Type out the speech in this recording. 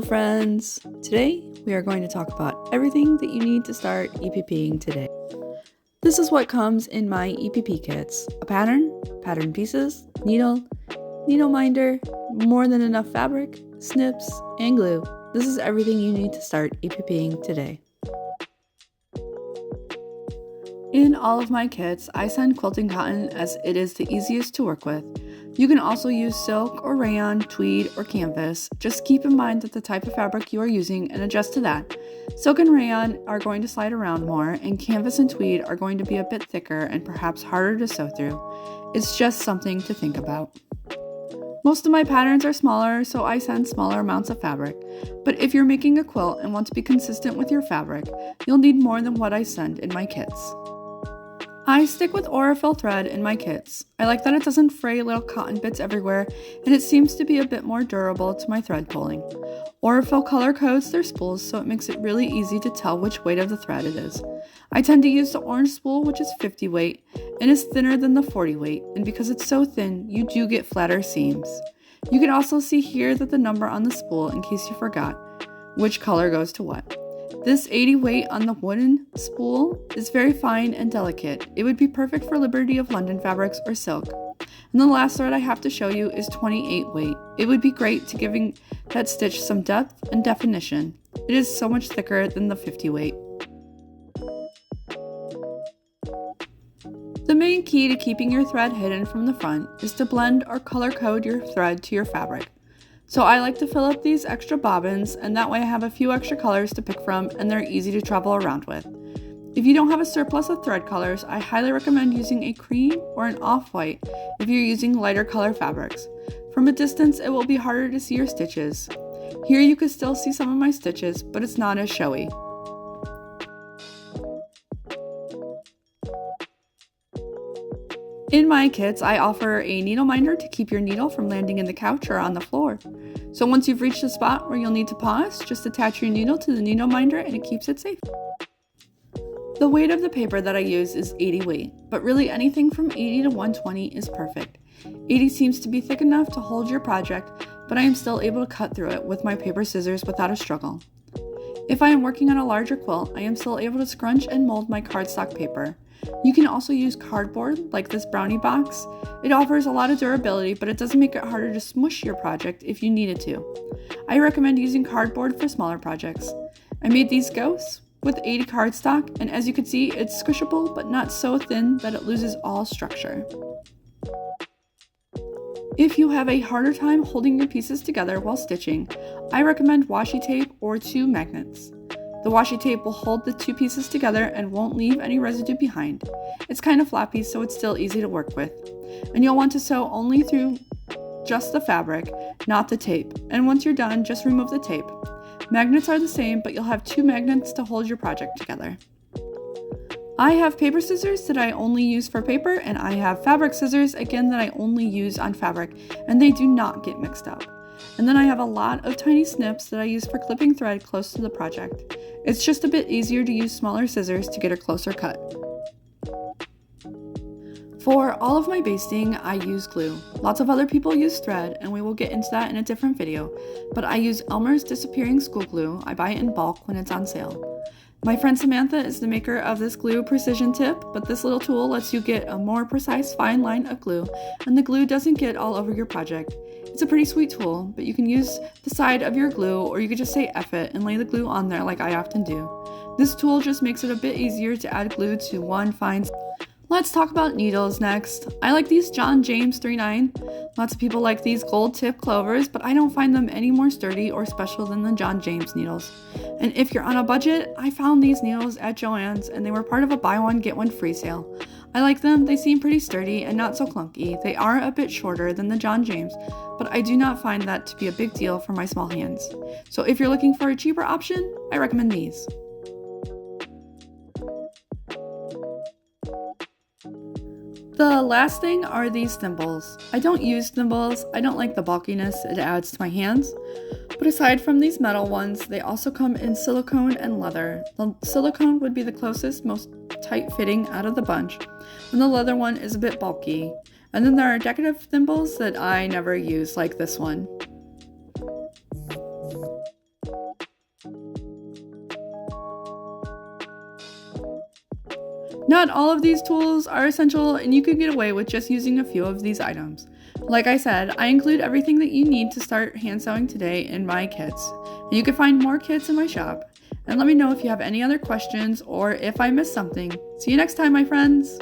Hello friends! Today we are going to talk about everything that you need to start EPPing today. This is what comes in my EPP kits: a pattern, pattern pieces, needle minder, more than enough fabric, snips, and glue. This is everything you need to start EPPing today. In all of my kits, I send quilting cotton as it is the easiest to work with. You can also use silk or rayon, tweed, or canvas. Just keep in mind that the type of fabric you are using and adjust to that. Silk and rayon are going to slide around more, and canvas and tweed are going to be a bit thicker and perhaps harder to sew through. It's just something to think about. Most of my patterns are smaller, so I send smaller amounts of fabric. But if you're making a quilt and want to be consistent with your fabric, you'll need more than what I send in my kits. I stick with Aurifil thread in my kits. I like that it doesn't fray little cotton bits everywhere, and it seems to be a bit more durable to my thread pulling. Aurifil color codes their spools, so it makes it really easy to tell which weight of the thread it is. I tend to use the orange spool, which is 50 weight, and is thinner than the 40 weight, and because it's so thin, you do get flatter seams. You can also see here that the number on the spool in case you forgot which color goes to what. This 80 weight on the wooden spool is very fine and delicate. It would be perfect for Liberty of London fabrics or silk. And the last thread I have to show you is 28 weight. It would be great to giving that stitch some depth and definition. It is so much thicker than the 50 weight. The main key to keeping your thread hidden from the front is to blend or color code your thread to your fabric. So I like to fill up these extra bobbins, and that way I have a few extra colors to pick from and they're easy to travel around with. If you don't have a surplus of thread colors, I highly recommend using a cream or an off-white if you're using lighter color fabrics. From a distance, it will be harder to see your stitches. Here you can still see some of my stitches, but it's not as showy. In my kits, I offer a needle minder to keep your needle from landing in the couch or on the floor. So once you've reached the spot where you'll need to pause, just attach your needle to the needle minder and it keeps it safe. The weight of the paper that I use is 80 weight, but really anything from 80 to 120 is perfect. 80 seems to be thick enough to hold your project, but I am still able to cut through it with my paper scissors without a struggle. If I am working on a larger quilt, I am still able to scrunch and mold my cardstock paper. You can also use cardboard, like this brownie box. It offers a lot of durability, but it doesn't make it harder to smush your project if you needed to. I recommend using cardboard for smaller projects. I made these ghosts with 80 cardstock, and as you can see, it's squishable, but not so thin that it loses all structure. If you have a harder time holding your pieces together while stitching, I recommend washi tape or 2 magnets. The washi tape will hold the 2 pieces together and won't leave any residue behind. It's kind of floppy, so it's still easy to work with. And you'll want to sew only through just the fabric, not the tape. And once you're done, just remove the tape. Magnets are the same, but you'll have 2 magnets to hold your project together. I have paper scissors that I only use for paper, and I have fabric scissors, again, that I only use on fabric, and they do not get mixed up. And then I have a lot of tiny snips that I use for clipping thread close to the project. It's just a bit easier to use smaller scissors to get a closer cut. For all of my basting, I use glue. Lots of other people use thread, and we will get into that in a different video, but I use Elmer's Disappearing School Glue. I buy it in bulk when it's on sale. My friend Samantha is the maker of this glue precision tip, but this little tool lets you get a more precise fine line of glue, and the glue doesn't get all over your project. It's a pretty sweet tool, but you can use the side of your glue, or you could just say F it and lay the glue on there like I often do. This tool just makes it a bit easier to add glue to one fine. Let's talk about needles next. I like these John James 3/9. Lots of people like these gold tip clovers, but I don't find them any more sturdy or special than the John James needles. And if you're on a budget, I found these needles at Joann's and they were part of a buy one get one free sale. I like them, they seem pretty sturdy and not so clunky. They are a bit shorter than the John James, but I do not find that to be a big deal for my small hands. So if you're looking for a cheaper option, I recommend these. The last thing are these thimbles. I don't use thimbles, I don't like the bulkiness it adds to my hands, but aside from these metal ones, they also come in silicone and leather. The silicone would be the closest, most tight-fitting out of the bunch, and the leather one is a bit bulky. And then there are decorative thimbles that I never use, like this one. Not all of these tools are essential, and you could get away with just using a few of these items. Like I said, I include everything that you need to start hand sewing today in my kits. And you can find more kits in my shop. And let me know if you have any other questions or if I missed something. See you next time, my friends!